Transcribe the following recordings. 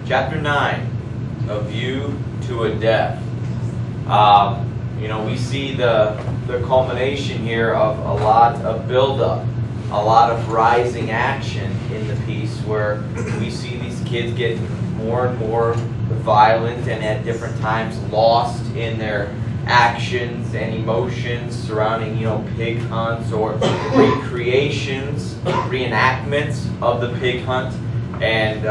Chapter 9, A View to a Death. We see the culmination here of a lot of buildup, a lot of rising action in the piece, where we see these kids get more and more violent and at different times lost in their actions and emotions surrounding, pig hunts or recreations, reenactments of the pig hunt. And,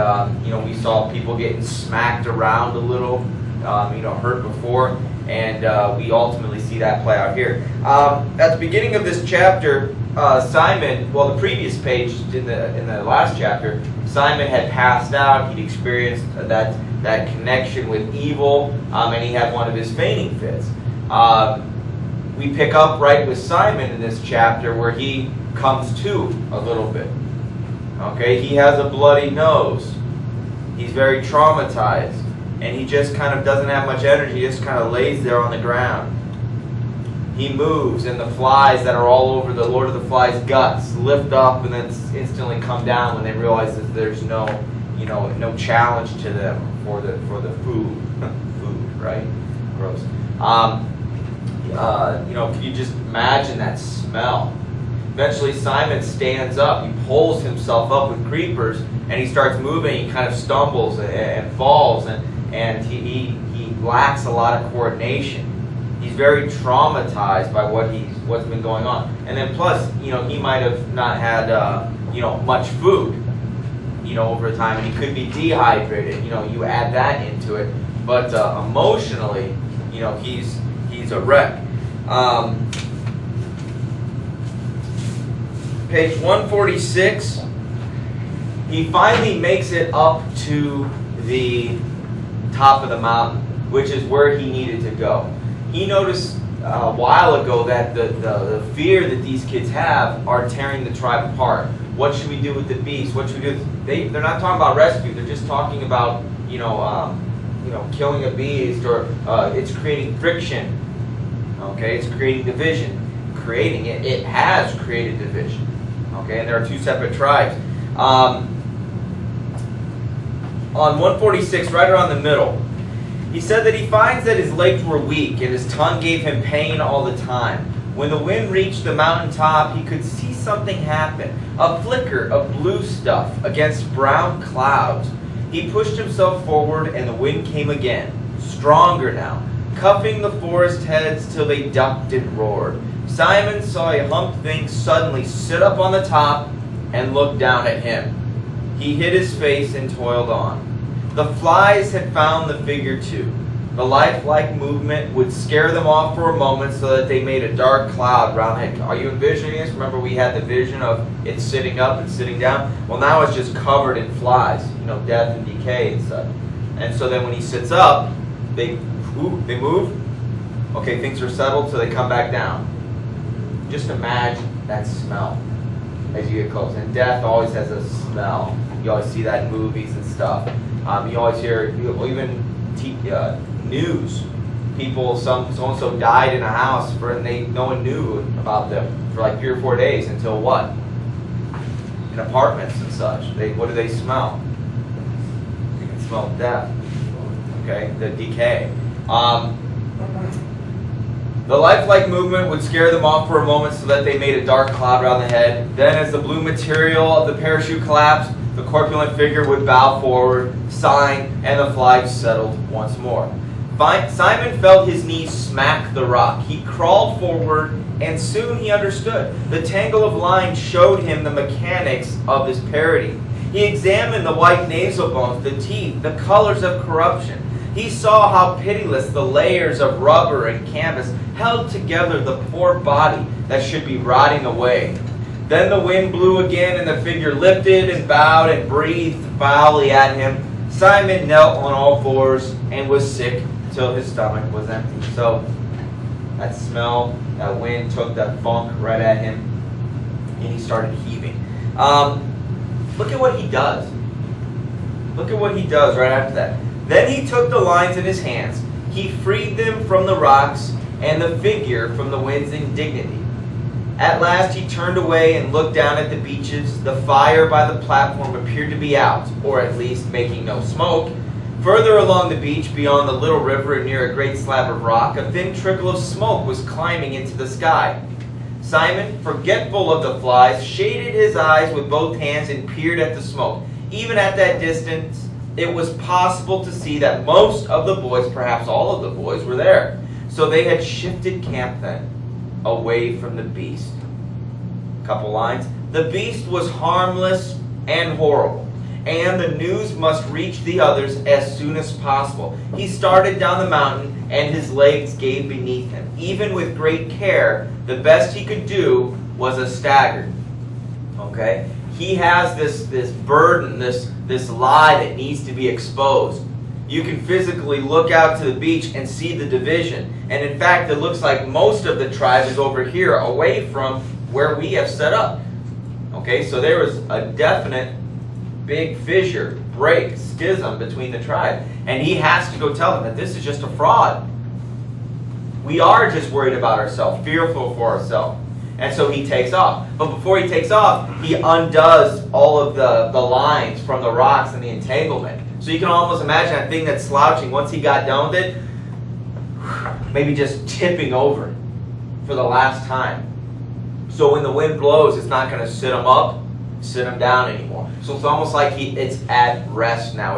we saw people getting smacked around a little, hurt before. And we ultimately see that play out here. At the beginning of this chapter, Simon, the previous page in the last chapter, Simon had passed out. He'd experienced that connection with evil, and he had one of his fainting fits. We pick up right with Simon in this chapter where he comes to a little bit. Okay, he has a bloody nose. He's very traumatized. And he just kind of doesn't have much energy. He just kind of lays there on the ground. He moves, and the flies that are all over the Lord of the Flies' guts lift up and then instantly come down when they realize that there's no challenge to them for the food. Food, right? Gross. Can you just imagine that smell? Eventually, Simon stands up. He pulls himself up with creepers, and he starts moving. He kind of stumbles and falls, and he lacks a lot of coordination. He's very traumatized by what's been going on. And then plus, he might have not had much food, over time, and he could be dehydrated. You add that into it. But emotionally, he's a wreck. Page 146. He finally makes it up to the top of the mountain, which is where he needed to go. He noticed a while ago that the fear that these kids have are tearing the tribe apart. What should we do with the beast? What should we do? They're not talking about rescue. They're just talking about killing a beast, or it's creating friction. Okay, it's creating division. Creating it. It has created division. Okay, and there are two separate tribes. On 146, right around the middle, he said that he finds that his legs were weak and his tongue gave him pain all the time. When the wind reached the mountaintop, he could see something happen, a flicker of blue stuff against brown clouds. He pushed himself forward and the wind came again, stronger now, cuffing the forest heads till they ducked and roared. Simon saw a humped thing suddenly sit up on the top and look down at him. He hid his face and toiled on. The flies had found the figure too. The lifelike movement would scare them off for a moment so that they made a dark cloud round the head. Are you envisioning this? Remember we had the vision of it sitting up and sitting down? Well, now it's just covered in flies, death and decay and such. And so then when he sits up, they move. Okay, things are settled, so they come back down. Just imagine that smell as you get close. And death always has a smell. You always see that in movies and stuff. You always hear, even news. People, so-and-so died in a house, and no one knew about them for like 3 or 4 days until what? In apartments and such. What do they smell? You can smell death. Okay, the decay. The lifelike movement would scare them off for a moment so that they made a dark cloud around the head. Then as the blue material of the parachute collapsed, the corpulent figure would bow forward, sign, and the flies settled once more. Simon felt his knees smack the rock. He crawled forward, and soon he understood. The tangle of lines showed him the mechanics of this parody. He examined the white nasal bones, the teeth, the colors of corruption. He saw how pitiless the layers of rubber and canvas held together the poor body that should be rotting away. Then the wind blew again, and the figure lifted and bowed and breathed foully at him. Simon knelt on all fours and was sick till his stomach was empty. So that smell, that wind took that funk right at him, and he started heaving. Look at what he does. Look at what he does right after that. Then he took the lines in his hands. He freed them from the rocks and the figure from the wind's indignity. At last he turned away and looked down at the beaches. The fire by the platform appeared to be out, or at least making no smoke. Further along the beach, beyond the little river and near a great slab of rock, a thin trickle of smoke was climbing into the sky. Simon, forgetful of the flies, shaded his eyes with both hands and peered at the smoke. Even at that distance, it was possible to see that most of the boys, perhaps all of the boys, were there. So they had shifted camp then, away from the beast. Couple lines. The beast was harmless and horrible, and the news must reach the others as soon as possible. He started down the mountain, and his legs gave beneath him. Even with great care, the best he could do was a stagger. Okay? He has this burden, this lie that needs to be exposed. You can physically look out to the beach and see the division. And in fact, it looks like most of the tribe is over here, away from where we have set up. Okay, so there was a definite big fissure, break, schism between the tribe. And he has to go tell them that this is just a fraud. We are just worried about ourselves, fearful for ourselves. And so he takes off. But before he takes off, he undoes all of the lines from the rocks and the entanglement. So you can almost imagine that thing that's slouching, once he got done with it, maybe just tipping over for the last time. So when the wind blows, it's not going to sit him up, sit him down anymore. So it's almost like it's at rest now.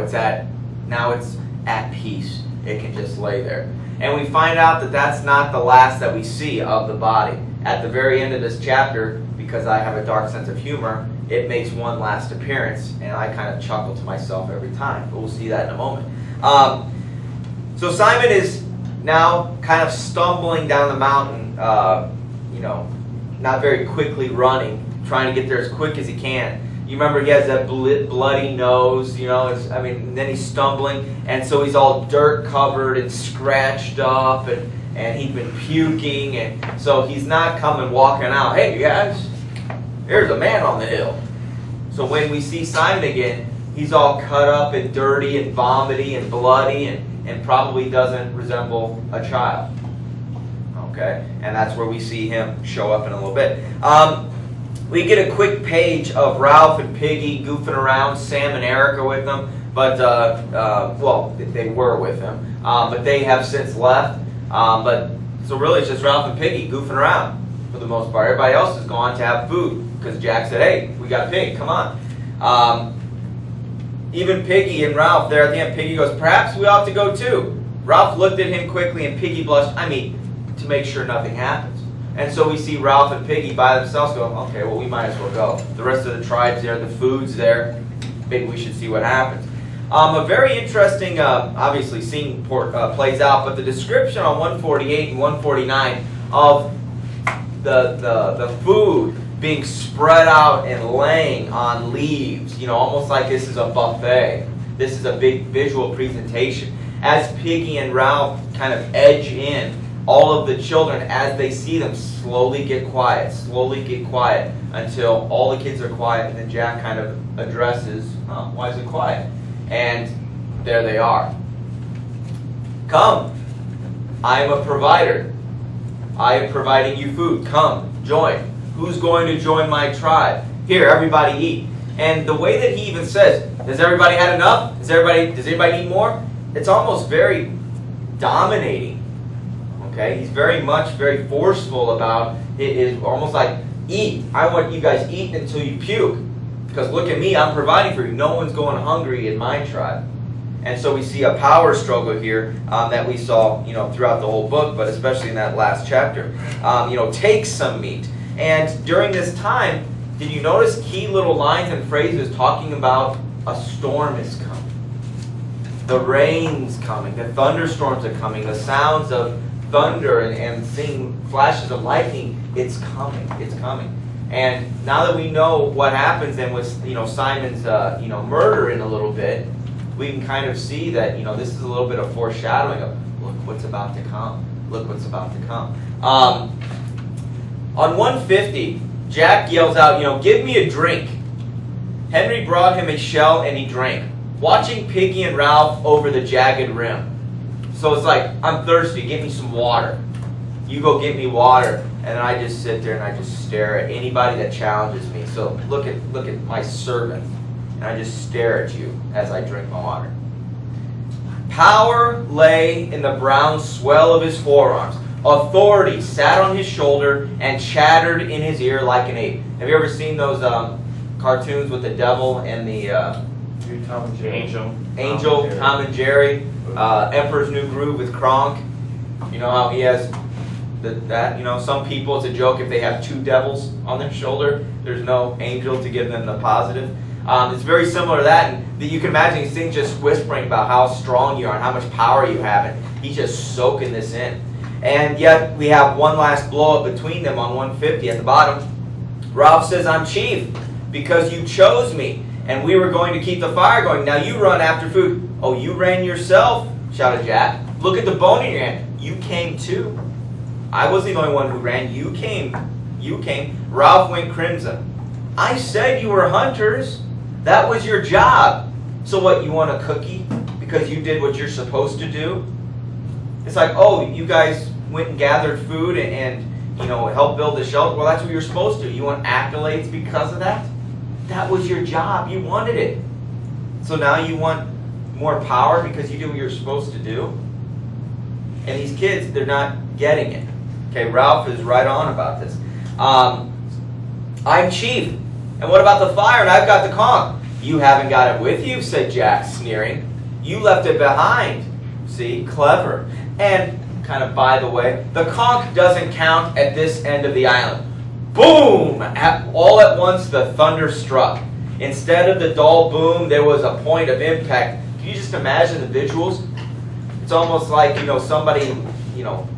Now it's at peace. It can just lay there. And we find out that that's not the last that we see of the body. At the very end of this chapter, because I have a dark sense of humor, it makes one last appearance, and I kind of chuckle to myself every time. But we'll see that in a moment. So Simon is now kind of stumbling down the mountain, not very quickly running, trying to get there as quick as he can. You remember he has that bloody nose, then he's stumbling, and so he's all dirt covered and scratched up, and he's been puking, and so he's not coming walking out, hey you guys, there's a man on the hill. So when we see Simon again, he's all cut up and dirty and vomity and bloody and probably doesn't resemble a child. Okay, and that's where we see him show up in a little bit. We get a quick page of Ralph and Piggy goofing around. Sam and Eric are with them, but they were with him, but they have since left. So really, it's just Ralph and Piggy goofing around for the most part. Everybody else is gone to have food because Jack said, "Hey, we got a pig. Come on." Even Piggy and Ralph there at the end. Piggy goes, "Perhaps we ought to go too." Ralph looked at him quickly, and Piggy blushed. To make sure nothing happens. And so we see Ralph and Piggy by themselves going, okay, well, we might as well go. The rest of the tribe's there, the food's there. Maybe we should see what happens. A very interesting, obviously, scene plays out, but the description on 148 and 149 of the food being spread out and laying on leaves, almost like this is a buffet. This is a big visual presentation. As Piggy and Ralph kind of edge in, all of the children, as they see them, slowly get quiet until all the kids are quiet, and then Jack kind of addresses, why is it quiet? And there they are. Come, I am a provider. I am providing you food. Come, join. Who's going to join my tribe? Here, everybody eat. And the way that he even says, has everybody had enough? Does anybody need more? It's almost very dominating. Okay, he's very forceful about it. Is almost like, eat. I want you guys eat until you puke. Because look at me, I'm providing for you. No one's going hungry in my tribe. And so we see a power struggle here that we saw, throughout the whole book, but especially in that last chapter. Take some meat. And during this time, did you notice key little lines and phrases talking about a storm is coming? The rain's coming. The thunderstorms are coming. The sounds of thunder and seeing flashes of lightning, it's coming. And now that we know what happens then with Simon's murder in a little bit, we can kind of see that this is a little bit of foreshadowing of look what's about to come. On 150, Jack yells out, give me a drink. Henry brought him a shell and he drank, watching Piggy and Ralph over the jagged rim. So it's like, I'm thirsty, get me some water. You go get me water. And then I just sit there and I just stare at anybody that challenges me. So look at my servant. And I just stare at you as I drink my water. Power lay in the brown swell of his forearms. Authority sat on his shoulder and chattered in his ear like an ape. Have you ever seen those cartoons with the devil and the Angel, Tom and Jerry, Emperor's New Groove with Kronk? You know how he has that, you know, some people, it's a joke if they have two devils on their shoulder, there's no angel to give them the positive. It's very similar to that, and you can imagine these things just whispering about how strong you are and how much power you have, and he's just soaking this in. And yet we have one last blow up between them on 150 at the bottom. Ralph says, I'm chief because you chose me, and we were going to keep the fire going. Now you run after food. Oh, you ran yourself, shouted Jack. Look at the bone in your hand. You came too. I wasn't the only one who ran. You came. You came. Ralph went crimson. I said you were hunters. That was your job. So what, you want a cookie because you did what you're supposed to do? It's like, oh, you guys went and gathered food and you know, helped build the shelter. Well, that's what you're supposed to. You want accolades because of that? That was your job. You wanted it. So now you want more power because you do what you're supposed to do? And these kids, they're not getting it. Okay, Ralph is right on about this. I'm chief. And what about the fire? And I've got the conch. You haven't got it with you, said Jack, sneering. You left it behind. See, clever. And, kind of by the way, the conch doesn't count at this end of the island. Boom! All at once the thunder struck. Instead of the dull boom, there was a point of impact. Can you just imagine the visuals? It's almost like, you know, somebody, you know,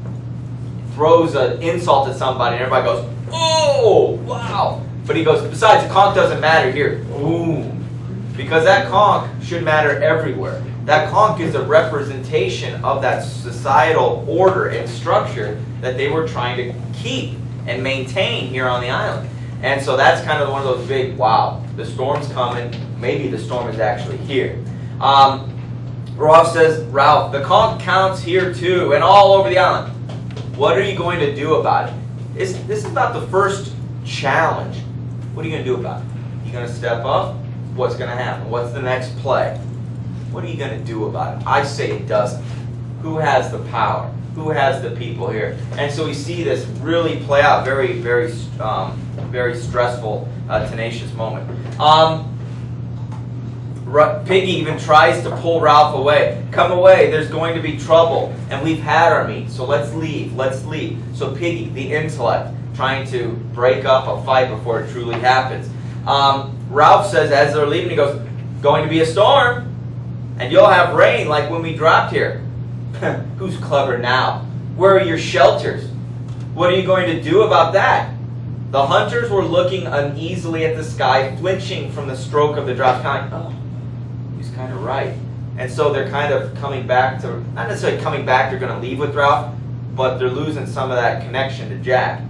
throws an insult at somebody and everybody goes, oh, wow. But he goes, besides, the conch doesn't matter here. Boom. Because that conch should matter everywhere. That conch is a representation of that societal order and structure that they were trying to keep and maintain here on the island. And so that's kind of one of those big, wow, the storm's coming. Maybe the storm is actually here. Ralph says, Ralph, the conch counts here too and all over the island. What are you going to do about it? This is about the first challenge. What are you going to do about it? You going to step up? What's going to happen? What's the next play? What are you going to do about it? I say it doesn't. Who has the power? Who has the people here? And so we see this really play out. Very, very, very stressful, tenacious moment. Piggy even tries to pull Ralph away. Come away, there's going to be trouble. And we've had our meat, so let's leave, let's leave. So Piggy, the intellect, trying to break up a fight before it truly happens. Ralph says as they're leaving, he goes, going to be a storm. And you'll have rain like when we dropped here. Who's clever now? Where are your shelters? What are you going to do about that? The hunters were looking uneasily at the sky, flinching from the stroke of the drop. Kind of, oh, he's kind of right. And so they're kind of coming back to, not necessarily coming back, they're going to leave with Ralph, but they're losing some of that connection to Jack.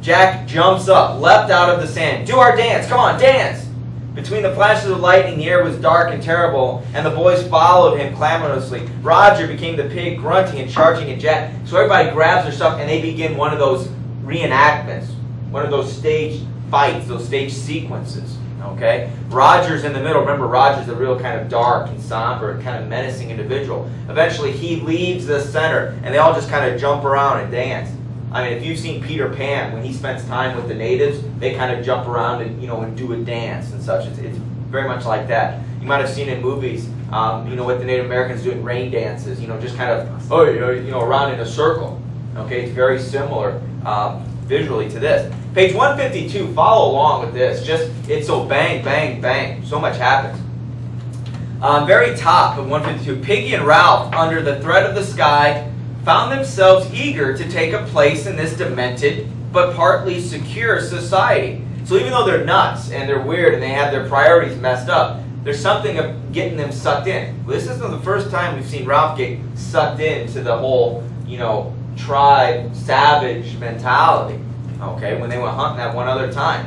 Jack jumps up, leapt out of the sand. Do our dance, come on, dance! Between the flashes of lightning, the air was dark and terrible, and the boys followed him clamorously. Roger became the pig, grunting and charging at Jack. So everybody grabs their stuff, and they begin one of those reenactments, one of those stage fights, those stage sequences. Okay? Roger's in the middle. Remember, Roger's a real kind of dark and somber and kind of menacing individual. Eventually, he leaves the center, and they all just kind of jump around and dance. I mean, if you've seen Peter Pan, when he spends time with the natives, they kind of jump around and, you know, and do a dance and such. It's very much like that. You might have seen in movies, you know, what the Native Americans doing rain dances, you know, just kind of, you know, around in a circle. Okay, it's very similar visually to this. Page 152, follow along with this. Just, it's so bang, bang, bang. So much happens. Very top of 152, Piggy and Ralph, under the threat of the sky, found themselves eager to take a place in this demented but partly secure society. So even though they're nuts and they're weird and they have their priorities messed up, there's something of getting them sucked in. Well, this isn't the first time we've seen Ralph get sucked into the whole, you know, tribe, savage mentality. Okay, when they went hunting that one other time.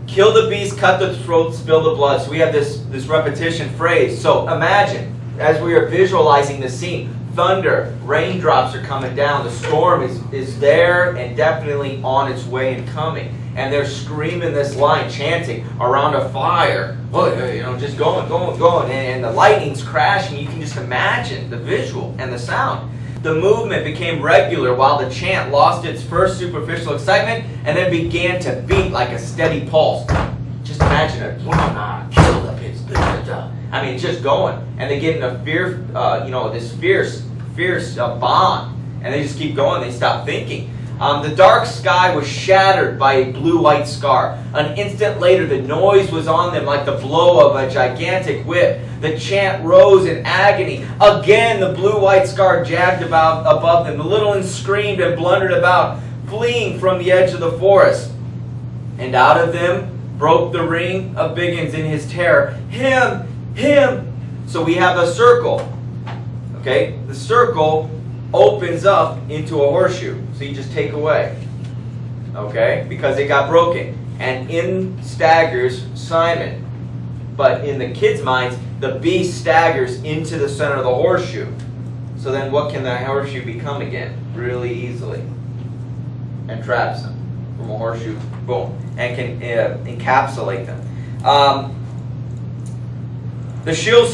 Kill the beast, cut the throat, spill the blood. So we have this repetition phrase. So imagine, as we are visualizing the scene, thunder, raindrops are coming down, the storm is there and definitely on its way and coming. and they're screaming this line, chanting around a fire. Well, just going, and the lightning's crashing. You can just imagine the visual and the sound. The movement became regular while the chant lost its first superficial excitement and then began to beat like a steady pulse. Just imagine it. Kill the pigs. I mean, it's just going, and they get in a this fierce bond, and they just keep going. They stop thinking. The dark sky was shattered by a blue-white scar. An instant later, the noise was on them like the blow of a gigantic whip. The chant rose in agony. Again, the blue-white scar jagged about above them. The little ones screamed and blundered about, fleeing from the edge of the forest. And out of them broke the ring of Biggins in his terror. Him! So we have a circle. Okay? The circle opens up into a horseshoe. So you just take away. Okay? Because it got broken. And in staggers Simon. But in the kids' minds, the beast staggers into the center of the horseshoe. So then what can the horseshoe become again? Really easily. And traps them from a horseshoe. Boom. And can encapsulate them. The shrill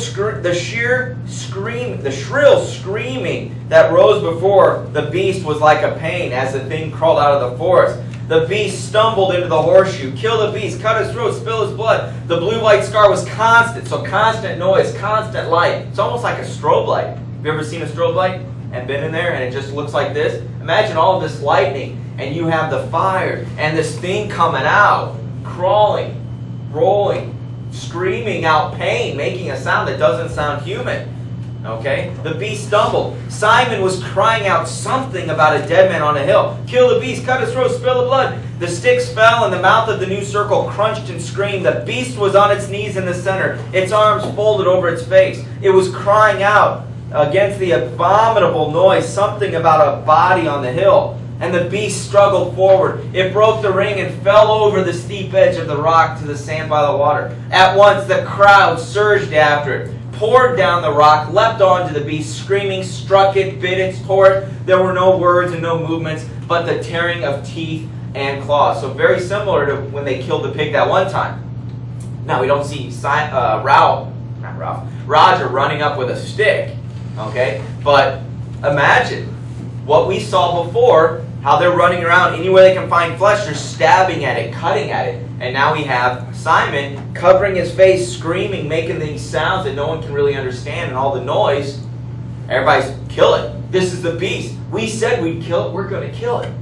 screaming that rose before the beast was like a pain as the thing crawled out of the forest. The beast stumbled into the horseshoe. Kill the beast, cut his throat, spill his blood. The blue-white scar was constant, so constant noise, constant light. It's almost like a strobe light. Have you ever seen a strobe light and been in there and it just looks like this? Imagine all of this lightning and you have the fire and this thing coming out, crawling, rolling, screaming out pain, making a sound that doesn't sound human. Okay? The beast stumbled. Simon was crying out something about a dead man on a hill. Kill the beast, cut his throat, spill the blood. The sticks fell and the mouth of the new circle crunched and screamed. The beast was on its knees in the center, its arms folded over its face. It was crying out against the abominable noise, something about a body on the hill. And the beast struggled forward. It broke the ring and fell over the steep edge of the rock to the sand by the water. At once the crowd surged after it, poured down the rock, leapt onto the beast, screaming, struck it, bit it, tore it. There were no words and no movements, but the tearing of teeth and claws. So very similar to when they killed the pig that one time. Now we don't see Roger running up with a stick, okay? But imagine what we saw before, how they're running around anywhere they can find flesh, they're stabbing at it, cutting at it. And now we have Simon covering his face, screaming, making these sounds that no one can really understand, and all the noise. Everybody's, kill it. This is the beast. We said we'd kill it. We're going to kill it.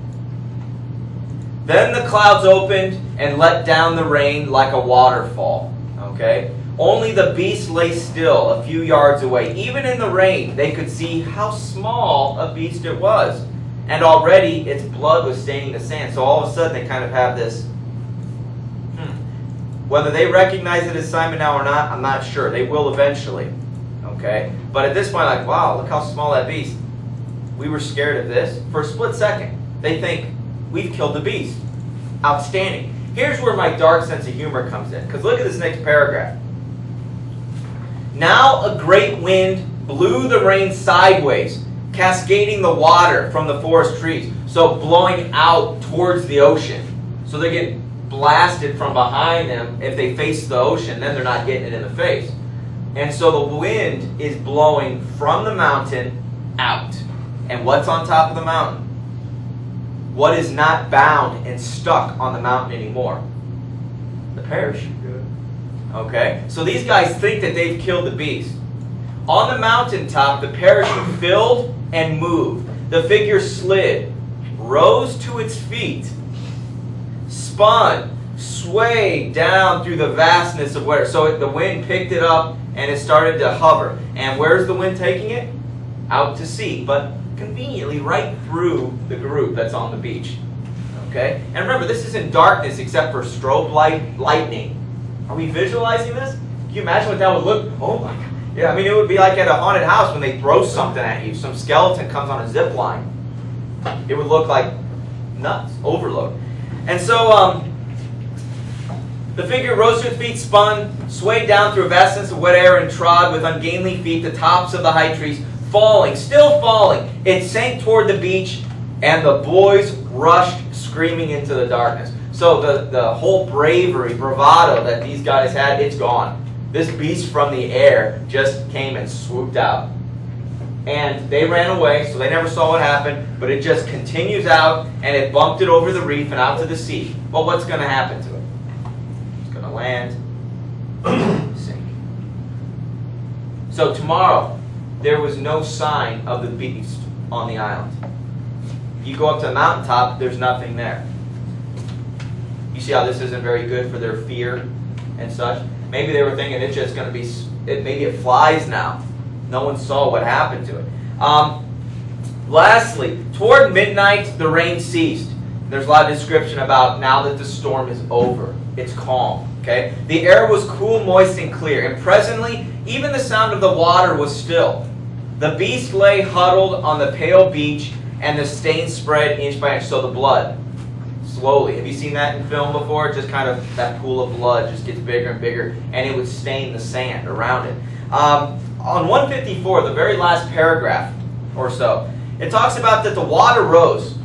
Then the clouds opened and let down the rain like a waterfall. Okay? Only the beast lay still a few yards away. Even in the rain, they could see how small a beast it was. And already its blood was staining the sand. So all of a sudden they kind of have this, whether they recognize it as Simon now or not, I'm not sure. They will eventually. Okay? But at this point, like, wow, look how small that beast. We were scared of this. For a split second, they think, we've killed the beast. Outstanding. Here's where my dark sense of humor comes in. Because look at this next paragraph. Now a great wind blew the rain sideways, cascading the water from the forest trees, so blowing out towards the ocean. So they get blasted from behind them. If they face the ocean, then they're not getting it in the face. And so the wind is blowing from the mountain out. And what's on top of the mountain? What is not bound and stuck on the mountain anymore? The parachute. Okay? So these guys think that they've killed the beast. On the mountaintop, the parachute filled and moved. The figure slid, rose to its feet, spun, swayed down through the vastness of where. So the wind picked it up and it started to hover. And where's the wind taking it? Out to sea, but conveniently right through the group that's on the beach. Okay? And remember, this is in darkness except for strobe lightning. Are we visualizing this? Can you imagine what that would look? Oh my God. Yeah, I mean, it would be like at a haunted house when they throw something at you. Some skeleton comes on a zip line. It would look like nuts, overload. And so the figure rose to its feet, spun, swayed down through a vastness of wet air, and trod with ungainly feet the tops of the high trees, falling, still falling. It sank toward the beach, and the boys rushed screaming into the darkness. So the whole bravery, bravado that these guys had, it's gone. This beast from the air just came and swooped out. And they ran away, so they never saw what happened, but it just continues out, and it bumped it over the reef and out to the sea. Well, what's going to happen to it? It's going to land, sink. So tomorrow, there was no sign of the beast on the island. You go up to the mountaintop, there's nothing there. You see how this isn't very good for their fear and such? Maybe they were thinking it's just going to be, maybe it flies now. No one saw what happened to it. Lastly, toward midnight, the rain ceased. There's a lot of description about now that the storm is over. It's calm. Okay? The air was cool, moist, and clear. And presently, even the sound of the water was still. The beast lay huddled on the pale beach, and the stains spread inch by inch. So the blood, slowly. Have you seen that in film before? Just kind of that pool of blood just gets bigger and bigger, and it would stain the sand around it. On 154, the very last paragraph or so, it talks about that the water rose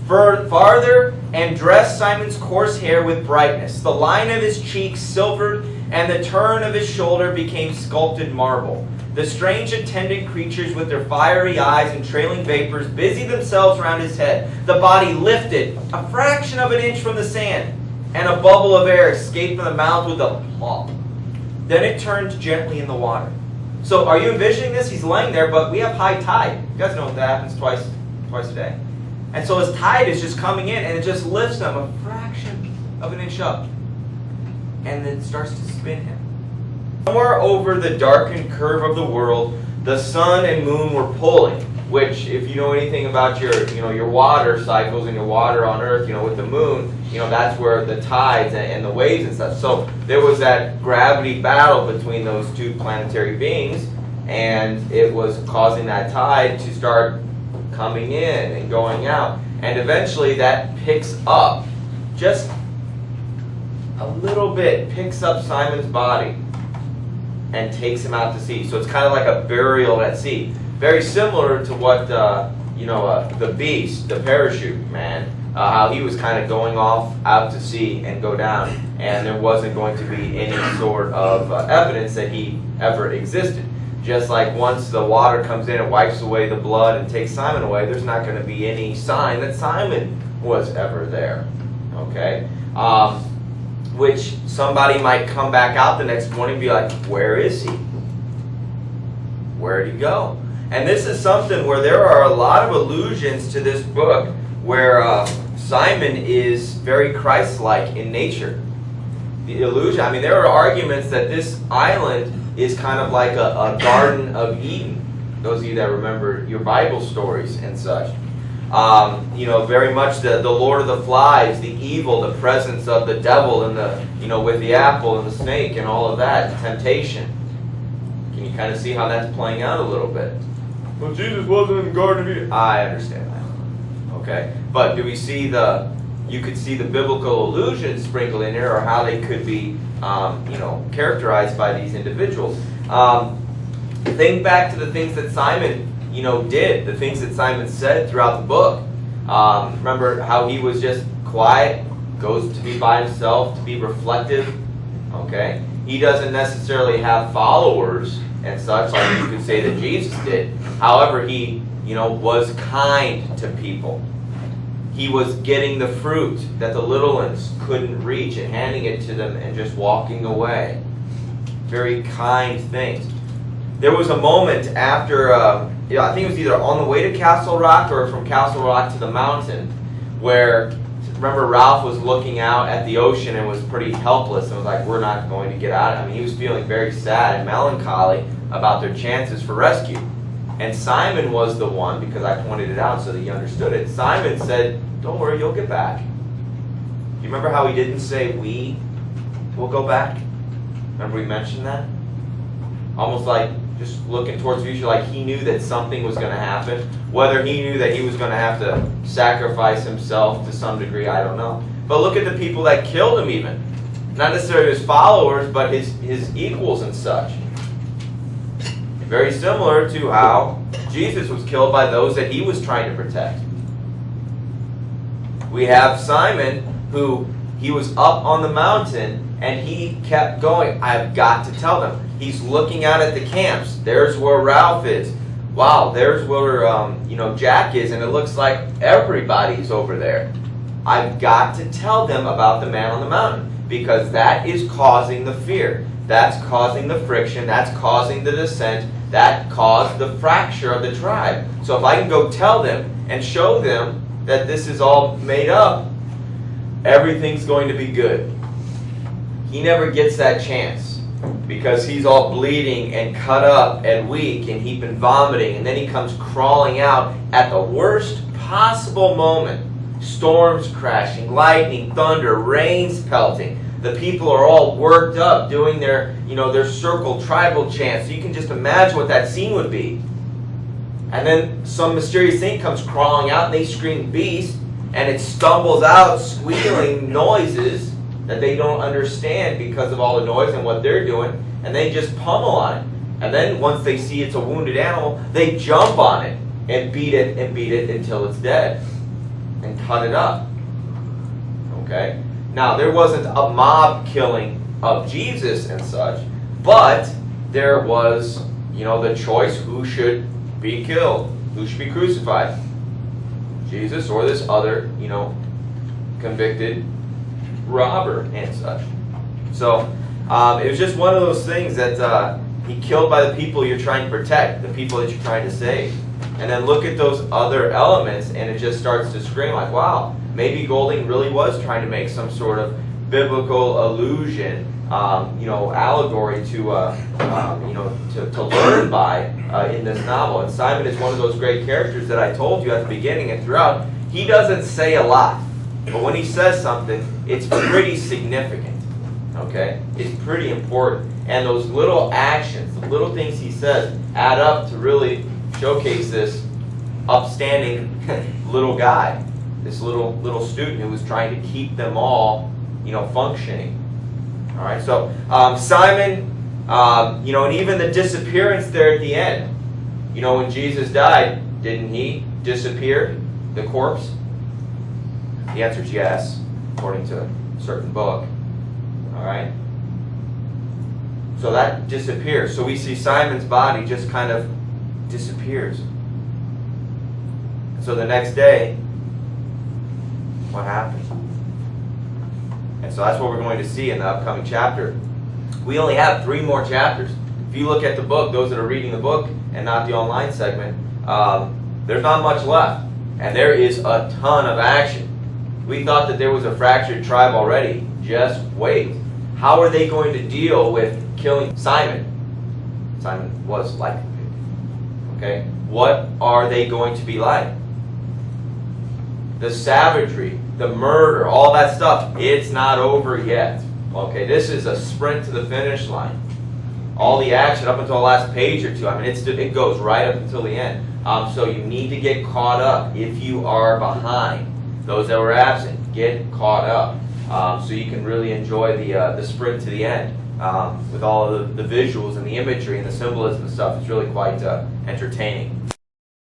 farther and dressed Simon's coarse hair with brightness. The line of his cheeks silvered, and the turn of his shoulder became sculpted marble. The strange attendant creatures with their fiery eyes and trailing vapors busied themselves round his head. The body lifted a fraction of an inch from the sand, and a bubble of air escaped from the mouth with a plop. Then it turned gently in the water. So are you envisioning this? He's laying there, but we have high tide. You guys know that happens twice a day. And so his tide is just coming in, and it just lifts him a fraction of an inch up. And then starts to spin him. Somewhere over the darkened curve of the world, the sun and moon were pulling, which, if you know anything about your water cycles and your water on Earth, with the moon, that's where the tides and the waves and stuff. So there was that gravity battle between those two planetary beings, and it was causing that tide to start coming in and going out. And eventually that picks up, just a little bit, picks up Simon's body and takes him out to sea. So it's kind of like a burial at sea. Very similar to what, the beast, the parachute man, how he was kind of going off out to sea and go down, and there wasn't going to be any sort of evidence that he ever existed. Just like once the water comes in and wipes away the blood and takes Simon away, there's not going to be any sign that Simon was ever there. Okay? Which somebody might come back out the next morning and be like, where is he? Where'd he go? And this is something where there are a lot of allusions to this book where Simon is very Christ-like in nature. The illusion, there are arguments that this island is kind of like a Garden of Eden. Those of you that remember your Bible stories and such. Very much the Lord of the Flies, the evil, the presence of the devil, and with the apple and the snake and all of that, temptation. Can you kind of see how that's playing out a little bit? Well, Jesus wasn't in the Garden of Eden. I understand that. Okay, but do we see you could see the biblical allusions sprinkled in here, or how they could be, characterized by these individuals. Think back to the things that Simon did, the things that Simon said throughout the book. Remember how he was just quiet, goes to be by himself, to be reflective. Okay? He doesn't necessarily have followers and such, like you could say that Jesus did. However, he, was kind to people. He was getting the fruit that the little ones couldn't reach and handing it to them and just walking away. Very kind things. There was a moment after, I think it was either on the way to Castle Rock or from Castle Rock to the mountain, where, remember, Ralph was looking out at the ocean and was pretty helpless and was like, we're not going to get out. He was feeling very sad and melancholy about their chances for rescue. And Simon was the one, because I pointed it out so that he understood it. Simon said, don't worry, you'll get back. Do you remember how he didn't say, we will go back? Remember we mentioned that? Almost like just looking towards the future, like he knew that something was going to happen. Whether he knew that he was going to have to sacrifice himself to some degree, I don't know. But look at the people that killed him even. Not necessarily his followers, but his equals and such. Very similar to how Jesus was killed by those that he was trying to protect. We have Simon, who he was up on the mountain and he kept going. I've got to tell them. He's looking out at the camps. There's where Ralph is. Wow, there's where Jack is, and it looks like everybody's over there. I've got to tell them about the man on the mountain, because that is causing the fear. That's causing the friction. That's causing the dissent. That caused the fracture of the tribe. So if I can go tell them and show them that this is all made up, everything's going to be good. He never gets that chance, because he's all bleeding and cut up and weak, and he's been vomiting, and then he comes crawling out at the worst possible moment. Storms crashing, lightning, thunder, rains pelting. The people are all worked up doing their circle tribal chants. So you can just imagine what that scene would be. And then some mysterious thing comes crawling out, and they scream beast, and it stumbles out squealing noises that they don't understand because of all the noise and what they're doing, and they just pummel on it. And then once they see it's a wounded animal, they jump on it and beat it until it's dead and cut it up. Okay? Now, there wasn't a mob killing of Jesus and such, but there was, the choice who should be killed, who should be crucified. Jesus or this other, convicted robber and such. So, it was just one of those things that he killed by the people you're trying to protect, the people that you're trying to save. And then look at those other elements, and it just starts to scream like, wow, maybe Golding really was trying to make some sort of biblical allusion, allegory to learn by in this novel. And Simon is one of those great characters that I told you at the beginning and throughout. He doesn't say a lot, but when he says something, it's pretty significant. Okay? It's pretty important. And those little actions, the little things he says, add up to really showcase this upstanding little guy, this little student who was trying to keep them all, functioning. All right, so Simon, and even the disappearance there at the end. When Jesus died, didn't he disappear, the corpse? The answer is yes, according to a certain book. All right. So that disappears. So we see Simon's body just kind of disappears. So the next day, what happens? And so that's what we're going to see in the upcoming chapter. We only have 3 more chapters. If you look at the book, those that are reading the book and not the online segment, there's not much left. And there is a ton of action. We thought that there was a fractured tribe already. Just wait. How are they going to deal with killing Simon? Simon was like, okay? What are they going to be like? The savagery, the murder, all that stuff, it's not over yet. Okay, this is a sprint to the finish line. All the action up until the last page or two, it goes right up until the end. So you need to get caught up if you are behind. Those that were absent, get caught up. So you can really enjoy the sprint to the end with all of the visuals and the imagery and the symbolism and stuff. It's really quite entertaining.